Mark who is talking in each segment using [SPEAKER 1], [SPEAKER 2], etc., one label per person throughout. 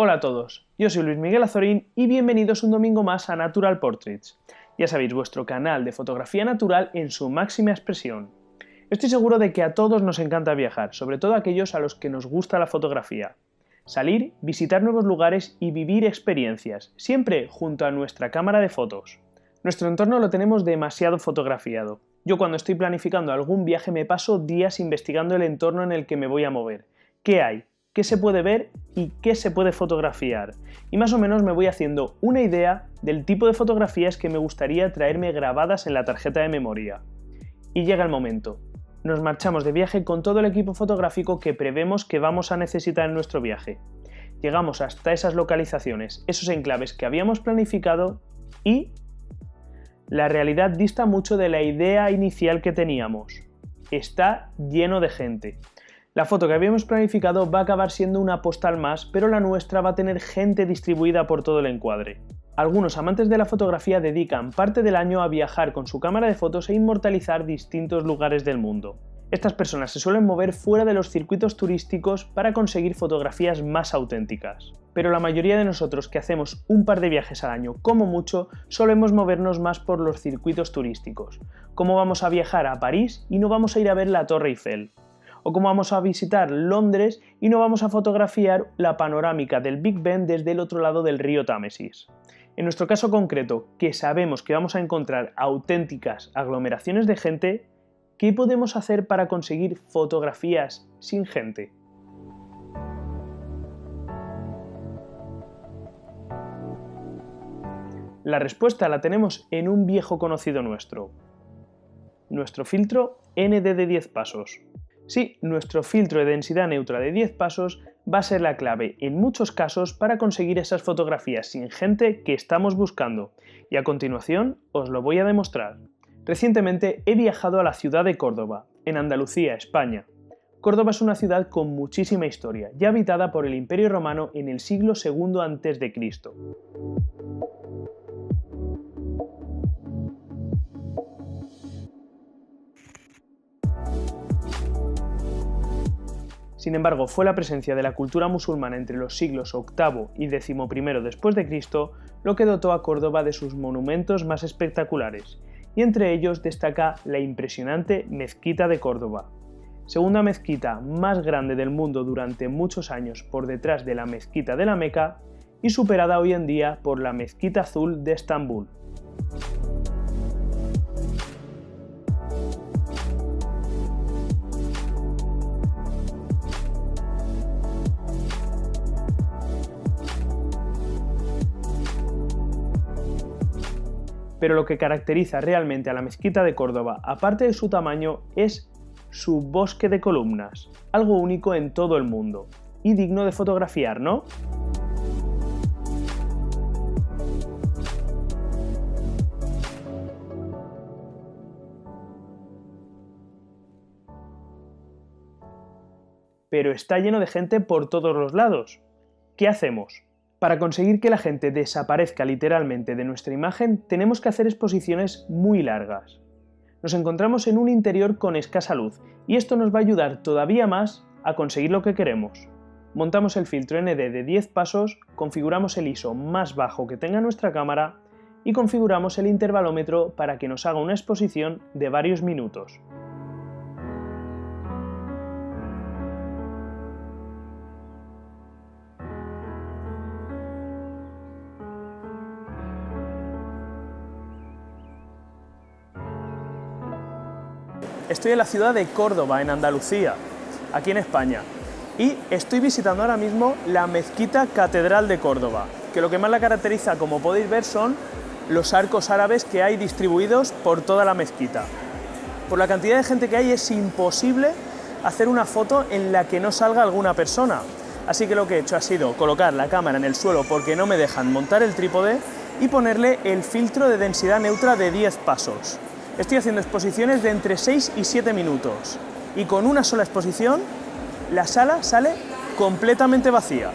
[SPEAKER 1] Hola a todos, yo soy Luis Miguel Azorín y bienvenidos un domingo más a Natural Portraits. Ya sabéis, vuestro canal de fotografía natural en su máxima expresión. Estoy seguro de que a todos nos encanta viajar, sobre todo a aquellos a los que nos gusta la fotografía. Salir, visitar nuevos lugares y vivir experiencias, siempre junto a nuestra cámara de fotos. Nuestro entorno lo tenemos demasiado fotografiado. Yo cuando estoy planificando algún viaje me paso días investigando el entorno en el que me voy a mover. ¿Qué hay? ¿Qué se puede ver y qué se puede fotografiar? Y más o menos me voy haciendo una idea del tipo de fotografías que me gustaría traerme grabadas en la tarjeta de memoria. Y llega el momento. Nos marchamos de viaje con todo el equipo fotográfico que prevemos que vamos a necesitar en nuestro viaje. Llegamos hasta esas localizaciones, esos enclaves que habíamos planificado y la realidad dista mucho de la idea inicial que teníamos. Está lleno de gente. La foto que habíamos planificado va a acabar siendo una postal más, pero la nuestra va a tener gente distribuida por todo el encuadre. Algunos amantes de la fotografía dedican parte del año a viajar con su cámara de fotos e inmortalizar distintos lugares del mundo. Estas personas se suelen mover fuera de los circuitos turísticos para conseguir fotografías más auténticas. Pero la mayoría de nosotros que hacemos un par de viajes al año, como mucho, solemos movernos más por los circuitos turísticos. Como vamos a viajar a París y no vamos a ir a ver la Torre Eiffel. O como vamos a visitar Londres y no vamos a fotografiar la panorámica del Big Ben desde el otro lado del río Támesis. En nuestro caso concreto, que sabemos que vamos a encontrar auténticas aglomeraciones de gente, ¿qué podemos hacer para conseguir fotografías sin gente? La respuesta la tenemos en un viejo conocido nuestro filtro ND de 10 pasos. Sí, nuestro filtro de densidad neutra de 10 pasos va a ser la clave en muchos casos para conseguir esas fotografías sin gente que estamos buscando, y a continuación os lo voy a demostrar. Recientemente he viajado a la ciudad de Córdoba, en Andalucía, España. Córdoba es una ciudad con muchísima historia, ya habitada por el Imperio Romano en el siglo II a.C. Sin embargo, fue la presencia de la cultura musulmana entre los siglos VIII y XI después de Cristo lo que dotó a Córdoba de sus monumentos más espectaculares, y entre ellos destaca la impresionante Mezquita de Córdoba. Segunda mezquita más grande del mundo durante muchos años por detrás de la Mezquita de la Meca y superada hoy en día por la Mezquita Azul de Estambul. Pero lo que caracteriza realmente a la Mezquita de Córdoba, aparte de su tamaño, es su bosque de columnas, algo único en todo el mundo, y digno de fotografiar, ¿no? Pero está lleno de gente por todos los lados. ¿Qué hacemos? Para conseguir que la gente desaparezca literalmente de nuestra imagen, tenemos que hacer exposiciones muy largas. Nos encontramos en un interior con escasa luz, y esto nos va a ayudar todavía más a conseguir lo que queremos. Montamos el filtro ND de 10 pasos, configuramos el ISO más bajo que tenga nuestra cámara y configuramos el intervalómetro para que nos haga una exposición de varios minutos. Estoy en la ciudad de Córdoba, en Andalucía, aquí en España, y estoy visitando ahora mismo la Mezquita Catedral de Córdoba, que lo que más la caracteriza, como podéis ver, son los arcos árabes que hay distribuidos por toda la mezquita. Por la cantidad de gente que hay es imposible hacer una foto en la que no salga alguna persona, así que lo que he hecho ha sido colocar la cámara en el suelo porque no me dejan montar el trípode y ponerle el filtro de densidad neutra de 10 pasos. Estoy haciendo exposiciones de entre 6 y 7 minutos y con una sola exposición la sala sale completamente vacía.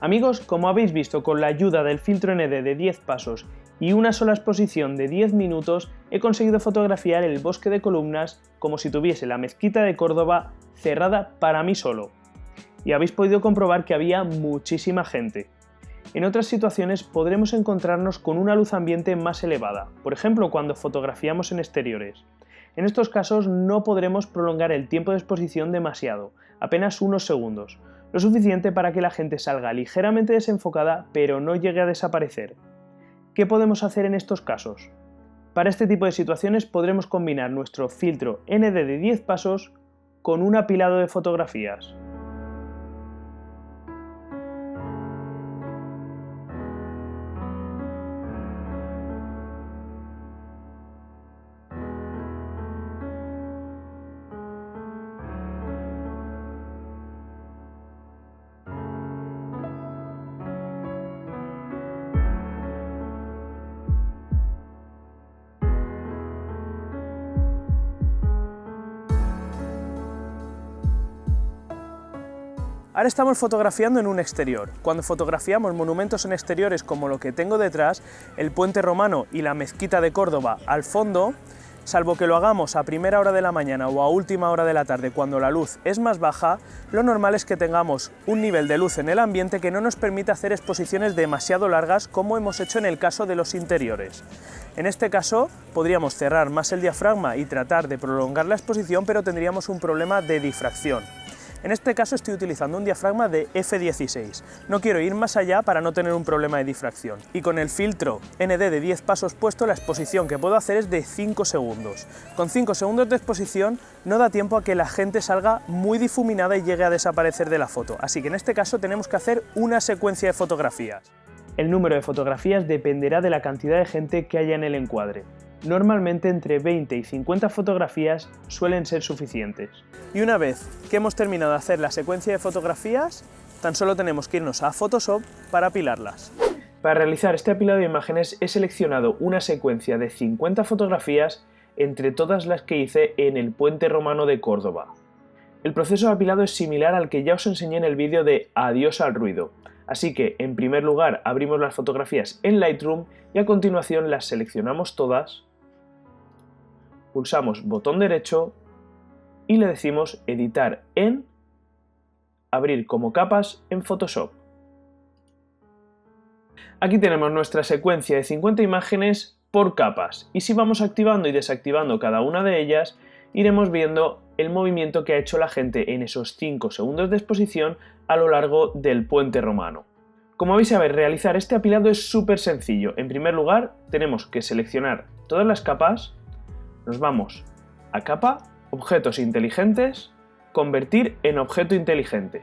[SPEAKER 1] Amigos, como habéis visto, con la ayuda del filtro ND de 10 pasos y una sola exposición de 10 minutos he conseguido fotografiar el bosque de columnas como si tuviese la mezquita de Córdoba cerrada para mí solo. Y habéis podido comprobar que había muchísima gente. En otras situaciones podremos encontrarnos con una luz ambiente más elevada, por ejemplo cuando fotografiamos en exteriores. En estos casos no podremos prolongar el tiempo de exposición demasiado, apenas unos segundos, lo suficiente para que la gente salga ligeramente desenfocada pero no llegue a desaparecer. ¿Qué podemos hacer en estos casos? Para este tipo de situaciones podremos combinar nuestro filtro ND de 10 pasos con un apilado de fotografías. Ahora estamos fotografiando en un exterior. Cuando fotografiamos monumentos en exteriores como lo que tengo detrás, el puente romano y la mezquita de Córdoba al fondo, salvo que lo hagamos a primera hora de la mañana o a última hora de la tarde cuando la luz es más baja, lo normal es que tengamos un nivel de luz en el ambiente que no nos permita hacer exposiciones demasiado largas como hemos hecho en el caso de los interiores. En este caso podríamos cerrar más el diafragma y tratar de prolongar la exposición, pero tendríamos un problema de difracción. En este caso estoy utilizando un diafragma de f16, no quiero ir más allá para no tener un problema de difracción. Y con el filtro ND de 10 pasos puesto, la exposición que puedo hacer es de 5 segundos. Con 5 segundos de exposición no da tiempo a que la gente salga muy difuminada y llegue a desaparecer de la foto, así que en este caso tenemos que hacer una secuencia de fotografías. El número de fotografías dependerá de la cantidad de gente que haya en el encuadre. Normalmente entre 20 y 50 fotografías suelen ser suficientes. Y una vez que hemos terminado de hacer la secuencia de fotografías, tan solo tenemos que irnos a Photoshop para apilarlas. Para realizar este apilado de imágenes he seleccionado una secuencia de 50 fotografías entre todas las que hice en el puente romano de Córdoba. El proceso de apilado es similar al que ya os enseñé en el vídeo de Adiós al ruido. Así que, en primer lugar, abrimos las fotografías en Lightroom y a continuación las seleccionamos todas, pulsamos botón derecho y le decimos editar en, abrir como capas en Photoshop. Aquí tenemos nuestra secuencia de 50 imágenes por capas y si vamos activando y desactivando cada una de ellas, iremos viendo el movimiento que ha hecho la gente en esos 5 segundos de exposición a lo largo del puente romano. Como vais a ver, realizar este apilado es súper sencillo. En primer lugar, tenemos que seleccionar todas las capas, nos vamos a capa, objetos inteligentes, convertir en objeto inteligente.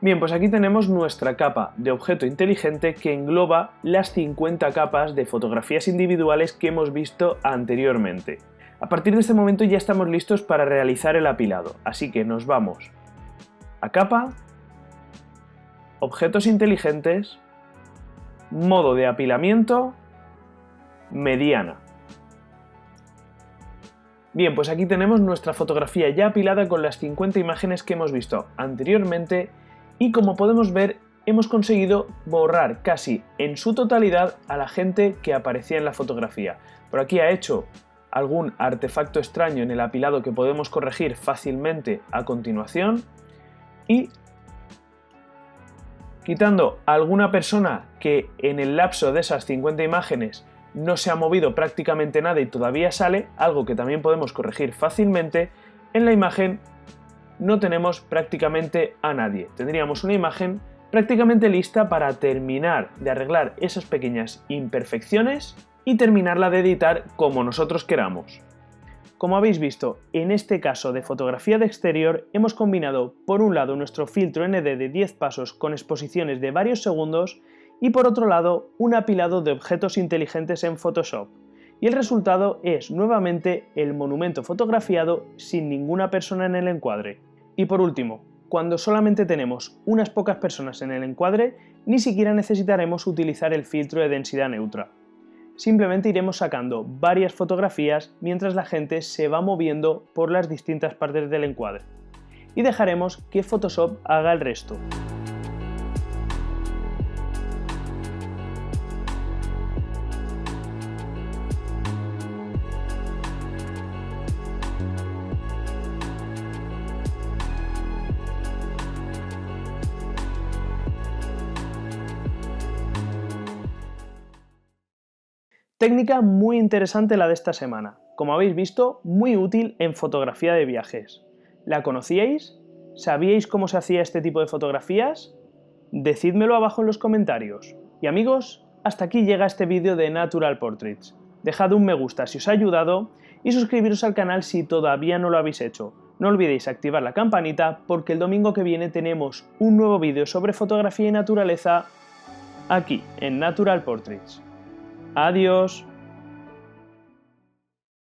[SPEAKER 1] Bien, pues aquí tenemos nuestra capa de objeto inteligente que engloba las 50 capas de fotografías individuales que hemos visto anteriormente. A partir de este momento ya estamos listos para realizar el apilado, así que nos vamos a capa, objetos inteligentes, modo de apilamiento, mediana. Bien, pues aquí tenemos nuestra fotografía ya apilada con las 50 imágenes que hemos visto anteriormente y como podemos ver hemos conseguido borrar casi en su totalidad a la gente que aparecía en la fotografía. Por aquí ha hecho algún artefacto extraño en el apilado que podemos corregir fácilmente a continuación y quitando a alguna persona que en el lapso de esas 50 imágenes no se ha movido prácticamente nada y todavía sale, algo que también podemos corregir fácilmente, en la imagen no tenemos prácticamente a nadie. Tendríamos una imagen prácticamente lista para terminar de arreglar esas pequeñas imperfecciones y terminarla de editar como nosotros queramos. Como habéis visto, en este caso de fotografía de exterior hemos combinado por un lado nuestro filtro ND de 10 pasos con exposiciones de varios segundos y por otro lado un apilado de objetos inteligentes en Photoshop. Y el resultado es nuevamente el monumento fotografiado sin ninguna persona en el encuadre. Y por último, cuando solamente tenemos unas pocas personas en el encuadre, ni siquiera necesitaremos utilizar el filtro de densidad neutra. Simplemente iremos sacando varias fotografías mientras la gente se va moviendo por las distintas partes del encuadre. Y dejaremos que Photoshop haga el resto. Técnica muy interesante la de esta semana, como habéis visto, muy útil en fotografía de viajes. ¿La conocíais? ¿Sabíais cómo se hacía este tipo de fotografías? Decídmelo abajo en los comentarios. Y amigos, hasta aquí llega este vídeo de Natural Portraits. Dejad un me gusta si os ha ayudado y suscribiros al canal si todavía no lo habéis hecho. No olvidéis activar la campanita porque el domingo que viene tenemos un nuevo vídeo sobre fotografía y naturaleza aquí en Natural Portraits. Adiós.